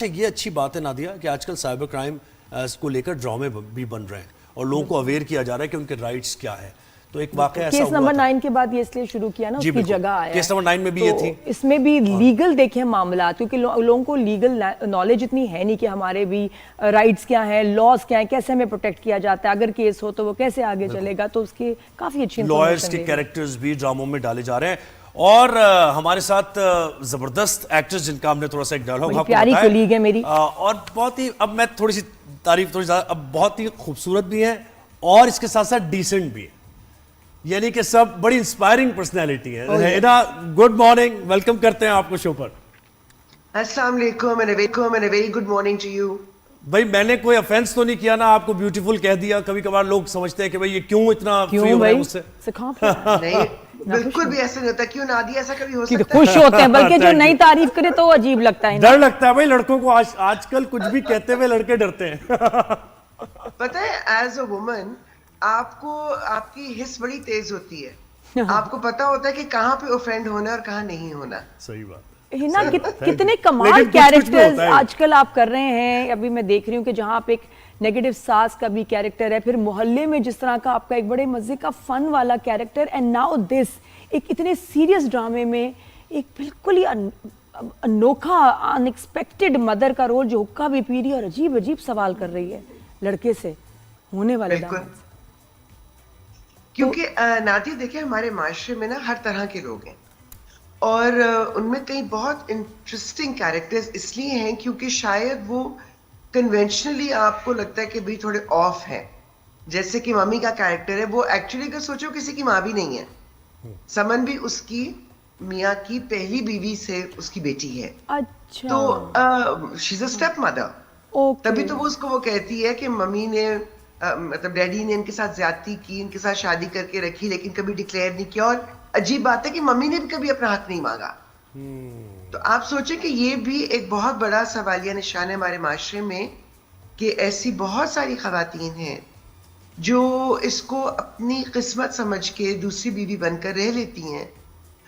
یہ اچھی بات ہے نادیہ کہ آج کل سائبر کرائم کو لے کر ڈرامے بھی بن رہے ہیں اور لوگوں کو اویئر کیا جا رہا ہے کہ ان کے رائٹس کیا ہے. تو ایک واقعہ ایسا ہوا کیس نمبر 9 کے بعد یہ اس لیے شروع کیا نا اس کی جگہ آیا. کیس نمبر 9 میں بھی یہ تھی. اس میں بھی لیگل دیکھیں معاملات, کیونکہ لوگوں کو لیگل نالج اتنی ہے نہیں کہ ہمارے بھی رائٹس کیا ہیں, لاز کیا ہیں, کیسے ہمیں پروٹیکٹ کیا جاتا ہے, اگر کیس ہو تو وہ کیسے آگے چلے گا. تو اس کی کافی اچھی لائرز کے کیریکٹرز بھی ڈراموں میں ڈالے جا رہے ہیں. اور ہمارے ساتھ زبردست ایکٹرز جن کا ہم نے تھوڑا سا ایک ڈائلاگ آپ کو پیاری کولیگ ہے میری, اور بہت ہی, اب میں تھوڑی سی تعریف تھوڑی زیادہ, اب بہت ہی خوبصورت بھی ہیں اور اس کے ساتھ ساتھ ڈیسنٹ بھی ہیں, یعنی کہ سب بڑی انسپائرنگ پرسنالٹی ہے. ہینا, گڈ مارننگ, ویلکم کرتے ہیں آپ کو شو پر. السلام علیکم and a very good morning to you. بھائی میں نے کوئی افینس تو نہیں کیا نا, آپ کو بیوٹیفل کہہ دیا. کبھی کبھار لوگ سمجھتے ہیں کہ بھائی یہ کیوں اتنا فری ہو رہا ہے مجھ سے. نہیں بالکل بھی ایسا نہیں ہوتا. کیوں نادیہ, ایسا کبھی ہو سکتا ہے؟ خوش ہوتے ہیں, بلکہ جو نئی تعریف کرے تو عجیب لگتا ہے. ڈر لگتا ہے بھائی لڑکوں کو, آج کل کچھ بھی کہتے ہوئے لڑکے ڈرتے ہیں. پتہ ہے ایز اے وومن آپ کو آپ کی حس بڑی تیز ہوتی ہے. آپ کو پتا ہوتا ہے کہ کہاں پہ اوفینڈ ہونا اور کہاں نہیں ہونا. صحیح بات. ہینا کتنے کمال کیریکٹرز آج کل آپ کر رہے ہیں. ابھی میں دیکھ رہی ہوں کہ جہاں آپ ایک نیگیٹو ساس کا بھی کیریکٹر ہے, پھر محلے میں جس طرح کا آپ کا ایک بڑے مزے کا فن والا کیریکٹر, اینڈ ناؤ دس ایک اتنے سیریس ڈرامے میں ایک بالکل ہی انوکھا ان ایکسپیکٹڈ مدر کا رول جو حقہ بھی پی رہی ہے اور عجیب عجیب سوال کر رہی ہے لڑکے سے ہونے والے ڈرامے. کیونکہ نادیہ دیکھیں ہمارے معاشرے میں نا ہر طرح کے لوگ ہیں اور ان میں کئی بہت انٹرسٹنگ کیریکٹرز اس لیے ہیں کیونکہ شاید وہ کنونشنلی آپ کو لگتا ہے کہ بھی تھوڑے آف ہیں. جیسے کہ مامی کا کیریکٹر ہے, وہ ایکچولی اگر سوچو کسی کی ماں بھی نہیں ہے. سمن بھی اس کی میاں کی پہلی بیوی سے اس کی بیٹی ہے. اچھا, تو شی از اے اسٹیپ مدر. تبھی تو وہ اس کو وہ کہتی ہے کہ ممی نے مطلب ڈیڈی نے ان کے ساتھ زیادتی کی, ان کے ساتھ شادی کر کے رکھی لیکن کبھی ڈکلیئر نہیں کیا. اور عجیب بات ہے کہ ممی نے بھی کبھی اپنا حق نہیں مانگا. تو آپ سوچیں کہ یہ بھی ایک بہت بڑا سوالیہ نشان ہے ہمارے معاشرے میں کہ ایسی بہت ساری خواتین ہیں جو اس کو اپنی قسمت سمجھ کے دوسری بیوی بن کر رہ لیتی ہیں,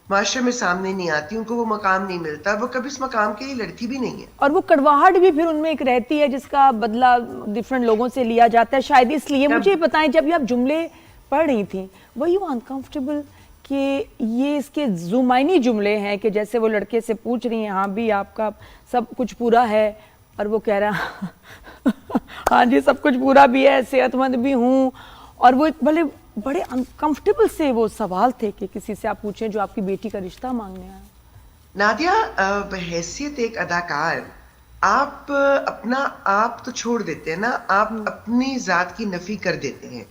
معاشرے میں سامنے نہیں آتی, ان کو وہ مقام نہیں ملتا, وہ کبھی اس مقام کے لیے لڑتی بھی نہیں ہے. اور وہ کڑواہٹ بھی پھر ان میں ایک رہتی ہے جس کا بدلہ ڈیفرنٹ لوگوں سے لیا جاتا ہے شاید اس لیے. مجھے بتائیں, جب یہ آپ جملے پڑھ رہی تھیں were you uncomfortable کہ یہ اس کے زمینی جملے ہیں کہ جیسے وہ لڑکے سے پوچھ رہی ہیں ہاں بھی آپ کا سب کچھ پورا ہے, اور وہ کہہ رہا ہاں جی سب کچھ پورا بھی ہے, صحت مند بھی ہوں, اور وہ بھلے بڑے انکمفرٹیبل سے وہ سوال تھے کہ کسی سے آپ پوچھیں جو آپ کی بیٹی کا رشتہ مانگنے آیا. نادیہ بحیثیت ایک اداکار آپ اپنا آپ تو چھوڑ دیتے ہیں نا, آپ اپنی ذات کی نفی کر دیتے ہیں.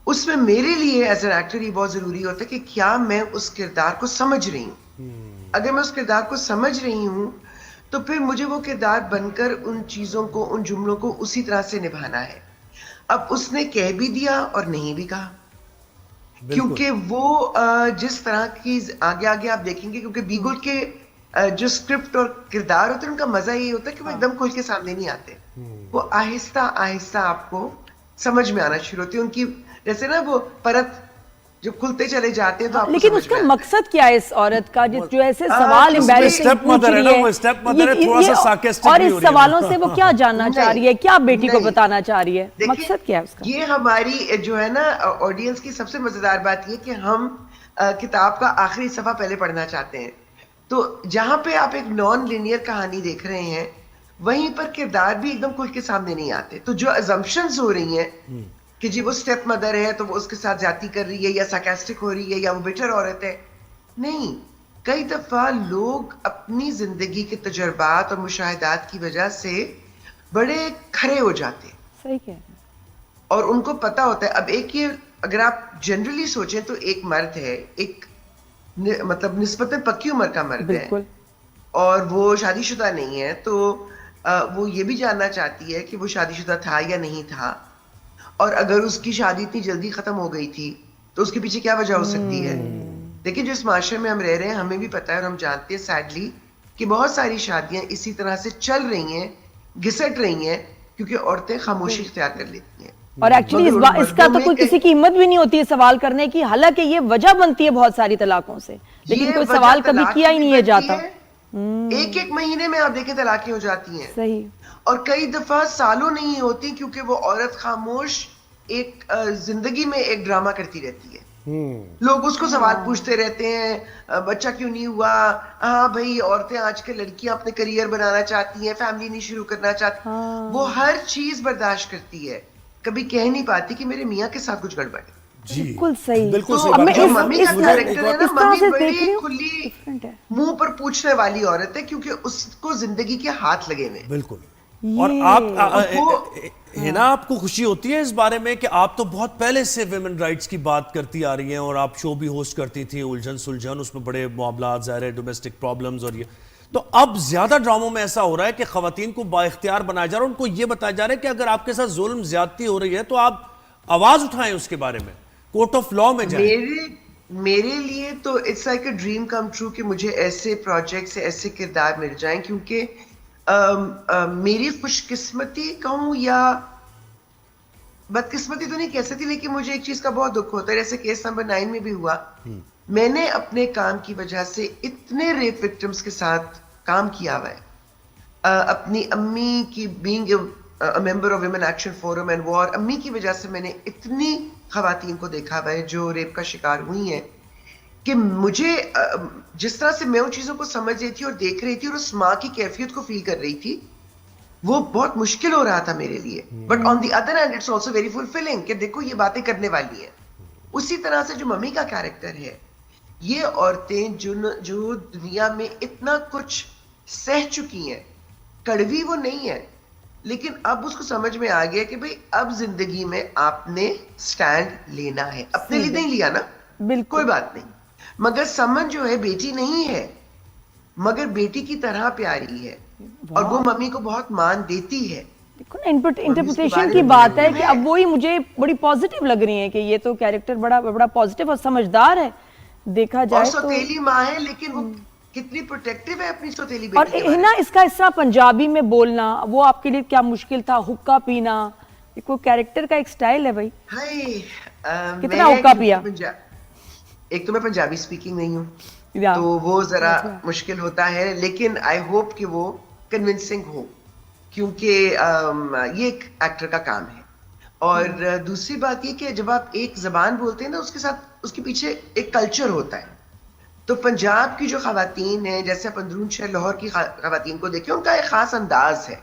اس میں میرے لیے ایز این ایکٹر یہ بہت ضروری ہوتا ہے کہ کیا میں اس کردار کو سمجھ رہی ہوں. اگر میں اس کردار کو سمجھ رہی ہوں تو پھر مجھے وہ کردار بن کر ان چیزوں کو, ان جملوں کو اسی طرح سے نبھانا ہے. اب اس نے کہہ بھی دیا اور نہیں بھی کہا, کیونکہ وہ جس طرح کی آگے آگے آپ دیکھیں گے, کیونکہ بیگل کے جو سکرپٹ اور کردار ہوتے ہیں ان کا مزہ یہ ہوتا ہے کہ وہ ایک دم کھل کے سامنے نہیں آتے, وہ آہستہ آہستہ آپ کو سمجھ میں آنا شروع ہوتی ہے. ان کی جیسے نا وہ پرت جو کھلتے چلے جاتے ہیں تو آپ لیکن اس کا مقصد کیا ہے اس عورت کا جو ایسے سوال امبیرسنگ پوچھ رہی ہے, اور اس سوالوں سے وہ کیا جاننا چاہ رہی ہے, کیا بیٹی کو بتانا چاہ رہی ہے, مقصد کیا ہے اس کا؟ یہ ہماری جو ہے نا آڈینس کی سب سے مزیدار بات یہ کہ ہم کتاب کا آخری صفحہ پہلے پڑھنا چاہتے ہیں. تو جہاں پہ آپ ایک نان لینئر کہانی دیکھ رہے ہیں وہیں پر کردار بھی ایک دم کھل کے سامنے نہیں آتے. تو جو ازمپشنز ہو رہی ہیں کہ جی وہ اسٹیپ مدر ہے تو وہ اس کے ساتھ زیادتی کر رہی ہے, یا سارکاسٹک ہو رہی ہے, یا وہ بیٹر عورت ہے, نہیں. کئی دفعہ لوگ اپنی زندگی کے تجربات اور مشاہدات کی وجہ سے بڑے کھڑے ہو جاتے ہیں. صحیح کہہ رہے ہیں. اور ان کو پتا ہوتا ہے. اب ایک یہ اگر آپ جنرلی سوچیں تو ایک مرد ہے, ایک مطلب نسبتاً پکی عمر کا مرد ہے, اور وہ شادی شدہ نہیں ہے, تو وہ یہ بھی جاننا چاہتی ہے کہ وہ شادی شدہ تھا یا نہیں تھا, اور اگر اس کی شادی اتنی جلدی ختم ہو گئی تھی تو اس کے پیچھے کیا وجہ ہو سکتی ہے. لیکن جو اس معاشرے میں ہم رہ رہے ہیں ہمیں بھی پتا ہے اور ہم جانتے ہیں سیڈلی کہ بہت ساری شادیاں اسی طرح سے چل رہی ہیں, گھسٹ رہی ہیں, کیونکہ عورتیں خاموشی اختیار کر لیتی ہیں. اور ایکچولی اس کا تو کوئی کسی کی ہمت بھی نہیں ہوتی ہے سوال کرنے کی, حالانکہ یہ وجہ بنتی ہے بہت ساری طلاقوں سے, لیکن کوئی سوال کبھی کیا ہی نہیں ہے جاتا. ایک مہینے میں آپ دیکھیں طلاقیں ہو جاتی ہیں, صحیح. اور کئی دفعہ سالوں نہیں ہوتی, کیونکہ وہ عورت خاموش ایک زندگی میں ایک ڈرامہ کرتی رہتی ہے. لوگ اس کو سوال پوچھتے رہتے ہیں, بچہ کیوں نہیں ہوا؟ ہاں بھائی, عورتیں آج کل لڑکیاں اپنے کریئر بنانا چاہتی ہیں, فیملی نہیں شروع کرنا چاہتی, وہ ہر چیز برداشت کرتی ہے, کبھی کہہ نہیں پاتی کہ میرے میاں کے ساتھ کچھ گڑبڑ ہے. بالکل صحیح. بالکل صحیح تو بات. جو ممی کا کیریکٹر ہے نا, ممی دیکھ رہی بڑی ہوں کھلی ڈفرنٹ ہے. منہ پر پوچھنے والی عورت ہے, کیونکہ اس کو زندگی کے ہاتھ لگے ہوئے. بالکل. اور آپ ہنا, آپ کو خوشی ہوتی ہے اس بارے میں کہ آپ تو بہت پہلے سے ویمن رائٹس کی بات کرتی آ رہی ہیں, اور آپ شو بھی ہوسٹ کرتی تھی الجھن سلجھن, اس میں بڑے معاملات ظاہر ہے, ڈومیسٹک پرابلمز, اور یہ تو اب زیادہ ڈراموں میں ایسا ہو رہا ہے کہ خواتین کو با اختیار بنایا جا رہا ہے, ان کو یہ بتایا جا رہا ہے کہ اگر آپ کے ساتھ ظلم زیادتی ہو رہی ہے تو آپ آواز اٹھائیں اس کے بارے میں, کورٹ آف لا میں جائیں. میرے لیے تو it's like a dream come true کہ مجھے ایسے پروجیکٹس, ایسے کردار مل جائیں, کیونکہ میری خوش قسمتی کہوں یا بدقسمتی تو نہیں کہہ سکتی, لیکن مجھے ایک چیز کا بہت دکھ ہوتا ہے, جیسے کیس نمبر 9 میں بھی ہوا. میں نے اپنے کام کی وجہ سے اتنے ریپ وکٹمز کے ساتھ کام کیا ہوا ہے. اپنی امی کی being a member of women action forum and war, امی کی وجہ سے میں نے اتنی خواتین کو دیکھا ہوا ہے جو ریپ کا شکار ہوئی ہیں, کہ مجھے جس طرح سے میں ان چیزوں کو سمجھ رہی تھی اور دیکھ رہی تھی اور اس ماں کی کیفیت کو فیل کر رہی تھی, وہ بہت مشکل ہو رہا تھا میرے لیے. But on the other hand it's also very fulfilling کہ دیکھو یہ باتیں کرنے والی ہیں. اسی طرح سے جو ممی کا کیریکٹر ہے, یہ عورتیں جو دنیا میں اتنا کچھ سہ چکی ہیں, کڑوی وہ نہیں ہے, لیکن اب اس کو سمجھ میں آ گیا کہ بھئی اب زندگی میں آپ نے سٹینڈ لینا ہے. اپنے لیے نہیں لیا نا, بالکل کوئی بات نہیں, مگر سمن جو ہے بیٹی نہیں ہے, مگر بیٹی کی طرح پیاری ہے, اور وہ ممی کو بہت مان دیتی ہے. انٹرپریٹیشن کی بات ہے کہ اب وہی مجھے بڑی پازیٹیو لگ رہی ہیں کہ یہ تو کیریکٹر بڑا پازیٹیو اور سمجھدار ہے دیکھا جائے تو. اور سوتیلی ماں ہے, لیکن وہ کتنی پروٹیکٹیو ہے اپنی سوتیلی بیٹی. اور ہنا اس کا حصہ پنجابی میں بولنا, وہ آپ کے لیے کیا مشکل تھا؟ حقہ پینا کوئی کیریکٹر کا ایک سٹائل ہے بھائی, کتنا حقہ پیا؟ ایک تو میں پنجابی سپیکنگ نہیں ہوں, تو وہ ذرا مشکل ہوتا ہے, لیکن آئی ہوپ کہ وہ کنونسنگ ہو, کیونکہ یہ ایک ایکٹر کا کام ہے. اور دوسری بات یہ کہ جب آپ ایک زبان بولتے ہیں نا, اس کے ساتھ اس کے پیچھے ایک کلچر ہوتا ہے. تو پنجاب کی جو خواتین ہیں, جیسے آپ اندرون شہر لاہور کی خواتین کو دیکھیں, ان کا ایک خاص انداز ہے,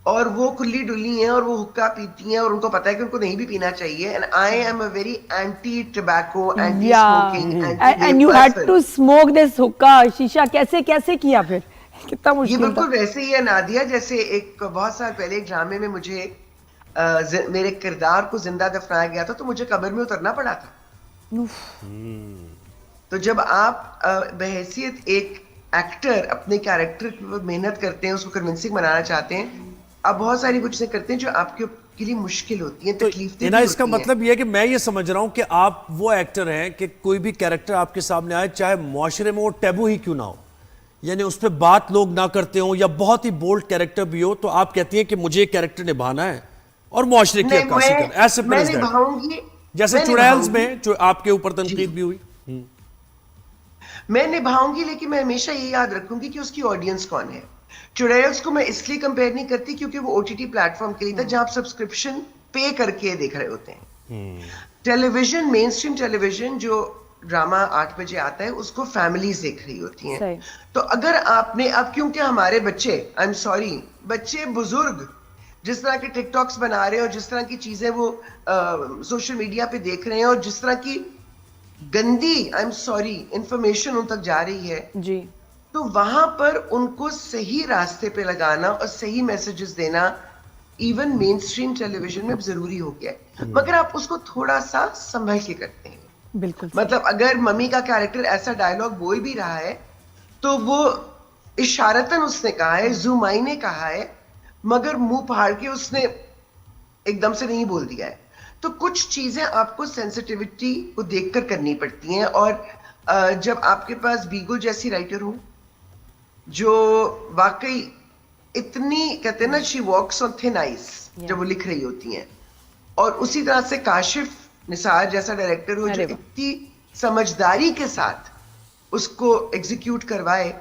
اور وہ کھلی ڈلی ہیں, اور وہ حقہ پیتی ہیں, اور ان کو پتا ہے کہ ان کو نہیں بھی پینا چاہیے. And I am a very anti tobacco, anti smoking, and you had to smoke this حقہ شیشہ. کیسے کیا پھر؟ کتنا مشکل یہ تھا. بالکل ویسے ہی ہے نادیہ, جیسے ایک بہت سال پہلے ایک ڈرامے میں مجھے میرے کردار کو زندہ دفنایا گیا تھا, تو مجھے قبر میں اترنا پڑا تھا. تو جب آپ بحیثیت ایک ایکٹر اپنے کیریکٹر پر محنت کرتے ہیں, اس کو کنونسنگ بنانا چاہتے ہیں, آپ بہت ساری کچھ چیزیں کرتے ہیں جو آپ کے لیے مشکل ہوتی ہیں, تکلیف دہ. اس کا مطلب یہ ہے کہ میں یہ سمجھ رہا ہوں کہ آپ وہ ایکٹر ہیں کہ کوئی بھی کیریکٹر آپ کے سامنے آئے, چاہے معاشرے میں وہ ٹیبو ہی کیوں نہ ہو, یعنی اس پہ بات لوگ نہ کرتے ہوں, یا بہت ہی بولڈ کیریکٹر بھی ہو, تو آپ کہتی ہیں کہ مجھے یہ کیریکٹر نبھانا ہے اور معاشرے کی عکاسی کرنا ہے. جیسے چڑیلز میں جو آپ کے اوپر تنقید بھی ہوئی, میں نبھاؤں گی, لیکن میں ہمیشہ یہ یاد رکھوں گی کہ اس کی آڈینس کون ہے. چڑیلز کو میں اس لیے کمپیئر نہیں کرتی کیونکہ وہ OTT پلیٹ فارم کے لیے تھا, جہاں آپ سبسکرپشن پے کر کے دیکھ رہے ہوتے ہیں. ٹیلی ویژن, مین اسٹریم ٹیلی ویژن جو ڈرامہ 8 بجے آتا ہے, اس کو فیملیز دیکھ رہی ہوتی ہیں. تو اگر آپ نے, اب کیونکہ ہمارے بچے, آئی ایم سوری, بچے بزرگ جس طرح کے ٹک ٹاکس بنا رہے ہیں, اور جس طرح کی چیزیں وہ سوشل میڈیا پہ دیکھ رہے ہیں, اور جس طرح کی گندی, آئی ایم سوری, انفارمیشن ان تک جا رہی ہے, جی, تو وہاں پر ان کو صحیح راستے پہ لگانا اور صحیح میسیجز دینا ایون مین اسٹریم ٹیلی ویژن میں ضروری ہو گیا ہے. مگر آپ اس کو تھوڑا سا سنبھل کے کرتے ہیں. بالکل. مطلب اگر ممی کا کیریکٹر ایسا ڈائلوگ بول بھی رہا ہے, تو وہ اشارتاً اس نے کہا ہے, زومائی نے کہا ہے, مگر منہ پھاڑ کے اس نے ایک دم سے نہیں بول دیا ہے. تو کچھ چیزیں آپ کو سینسٹیوٹی کو دیکھ کر کرنی پڑتی ہیں. اور جب آپ کے پاس بیگل جیسی رائٹر ہو جو واقعی اتنی, کہتے ہیں نا, شی واکس آن تھن آئس جب وہ لکھ رہی ہوتی ہیں, اور اسی طرح سے کاشف نثار جیسا ڈائریکٹر ہو جو اتنی سمجھداری کے ساتھ اس کو ایگزیکیوٹ کروائے,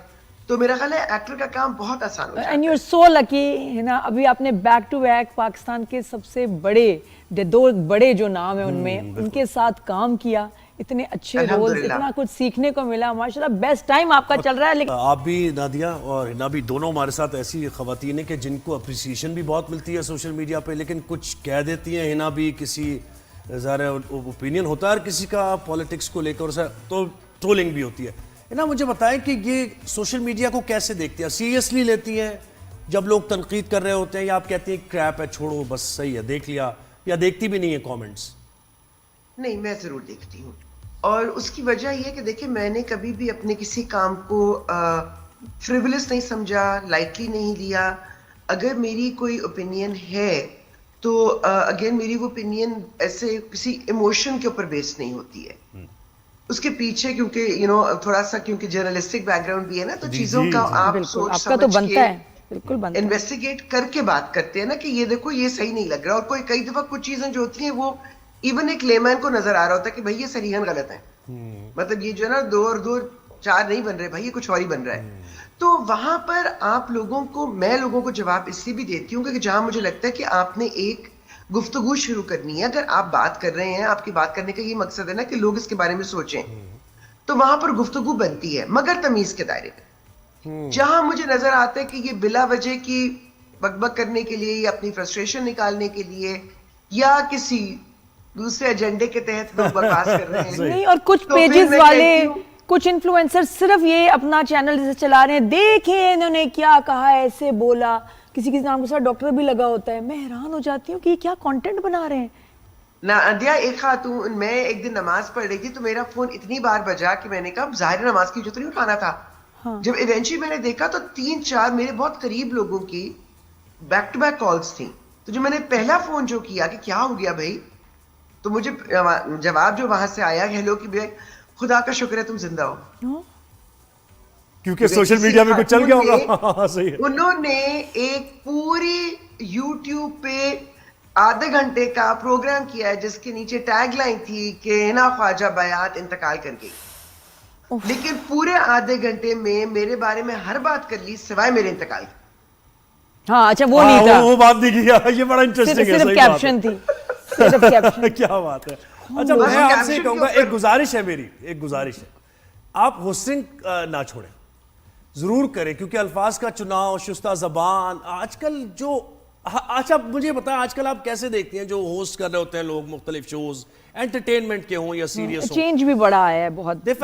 تو میرا خیال ہے ایکٹر کا کام بہت آسان ہو جاتا ہے. اینڈ یو آر سو لکی ہے نا. ابھی آپ نے بیک ٹو بیک پاکستان کے سب سے بڑے دو بڑے جو نام ہیں ان میں ان کے ساتھ کام کیا, اتنے اچھے رولز, اتنا کچھ سیکھنے کو ملا, ماشاءاللہ بیسٹ ٹائم آپ کا چل رہا ہے. لیکن آپ بھی نادیہ اور ہنا بھی دونوں ہمارے ساتھ ایسی خواتین ہیں کہ جن کو اپریسیشن بھی بہت ملتی ہے سوشل میڈیا پہ, لیکن کچھ کہہ دیتی ہیں. ہنا بھی کسی ظاہر اوپینین ہوتا ہے اور کسی کا پالیٹکس کو لے کر تو ٹرولنگ بھی ہوتی ہے. ہنا مجھے بتائیں کہ یہ سوشل میڈیا کو کیسے دیکھتی ہیں, سیریسلی لیتی ہیں جب لوگ تنقید کر رہے ہوتے ہیں, یا آپ کہتی ہیں کریپ ہے چھوڑو بس صحیح ہے دیکھ لیا, یا دیکھتی بھی نہیں ہے کامنٹس؟ نہیں, میں ضرور دیکھتی ہوں, اور اس کی وجہ یہ کہ دیکھیں میں نے کبھی بھی اپنے کسی کام کو فریولس نہیں سمجھا, لائٹلی نہیں لیا. اگر میری کوئی اوپینین ہے تو اگین میری وہ اوپینین ایسے کسی ایموشن کے اوپر بیس نہیں ہوتی ہے. اس کے پیچھے کیونکہ تھوڑا سا کیونکہ جرنلسٹک بیک گراؤنڈ بھی ہے نا, تو چیزوں کا آپ سوچ سمجھ کے بالکل بنتا ہے, انویسٹیگیٹ کر کے بات کرتے ہیں نا کہ یہ دیکھو یہ صحیح نہیں لگ رہا. اور کئی دفعہ کچھ چیزیں جو ہوتی ہیں وہ ایون ایک لیمین کو نظر آ رہا ہوتا ہے کہ بھائی یہ صریحاً غلط ہے, مطلب یہ جو ہے نا 2 اور 2 4 نہیں بن رہے, بھائی یہ کچھ اور ہی بن رہا ہے. تو وہاں پر آپ میں لوگوں کو جواب اس لیے بھی دیتی ہوں کہ جہاں مجھے لگتا ہے کہ آپ نے ایک گفتگو شروع کرنی ہے, اگر آپ بات کر رہے ہیں, آپ کی بات کرنے کا یہ مقصد ہے نا کہ لوگ اس کے بارے میں سوچیں, تو وہاں پر گفتگو بنتی ہے مگر تمیز کے دائرے میں. جہاں مجھے نظر آتا ہے کہ یہ بلا وجہ کی بک بک کرنے کے لیے یا اپنی فرسٹریشن نکالنے کے لیے یا کسی دوسرے ایجنڈے کے تحت لوگ بکواس کر رہے ہیں, نہیں, اور کچھ پیجز والے کچھ انفلوئنسر صرف یہ اپنا چینل جیسے چلا رہے ہیں, دیکھیں انہوں نے کیا کہا, ایسے بولا, کسی نام کے ساتھ ڈاکٹر بھی لگا ہوتا ہے. میں حیران ہو جاتی ہوں کہ یہ کیا کانٹینٹ بنا رہے ہیں. نادیہ, ایک خاتون, میں ایک دن نماز پڑھ رہی تھی تو میرا فون اتنی بار بجا کہ میں نے کہا ظاہر نماز کی جو تو نہیں اٹھانا تھا. جب ایونچولی میں نے دیکھا تو 3-4 میرے بہت قریب لوگوں کی بیک ٹو بیک کالز تھیں. تو جو میں نے پہلا فون جو کیا کہ کیا ہو گیا بھائی, تو مجھے جواب جو وہاں سے آیا ہیلو کہ بھائی خدا کا شکر ہے تم زندہ ہو, کیونکہ سوشل میڈیا میں کچھ چل گیا ہوگا. صحیح ہے. انہوں نے ایک پوری یوٹیوب پہ آدھے گھنٹے کا پروگرام کیا ہے جس کے نیچے ٹیگ لائن تھی کہ ہنا خواجہ بیات انتقال کر گئی, لیکن پورے آدھے گھنٹے میں میرے بارے میں ہر بات کر لی سوائے میرے انتقال کی. ہاں اچھا, وہ نہیں تھا, وہ بات نہیں کیا. یہ بڑا انٹرسٹنگ ہے, صرف کیپشن تھی, صرف کیپشن. کیا بات ہے. اچھا, میں آپ سے کہوں گا, ایک گزارش ہے میری, ایک گزارش ہے, آپ ہوسٹنگ نہ چھوڑیں, ضرور کریں, کیونکہ الفاظ کا چناؤ, شستہ زبان, آج کل جو اچھا مجھے بتائیں آج کل آپ کیسے دیکھتی ہیں جو ہوسٹ کر رہے ہوتے ہیں لوگ مختلف شوز, انٹرٹینمنٹ کے ہوں یا سیریس ہوں, چینج بھی بڑا آیا ہے بہت.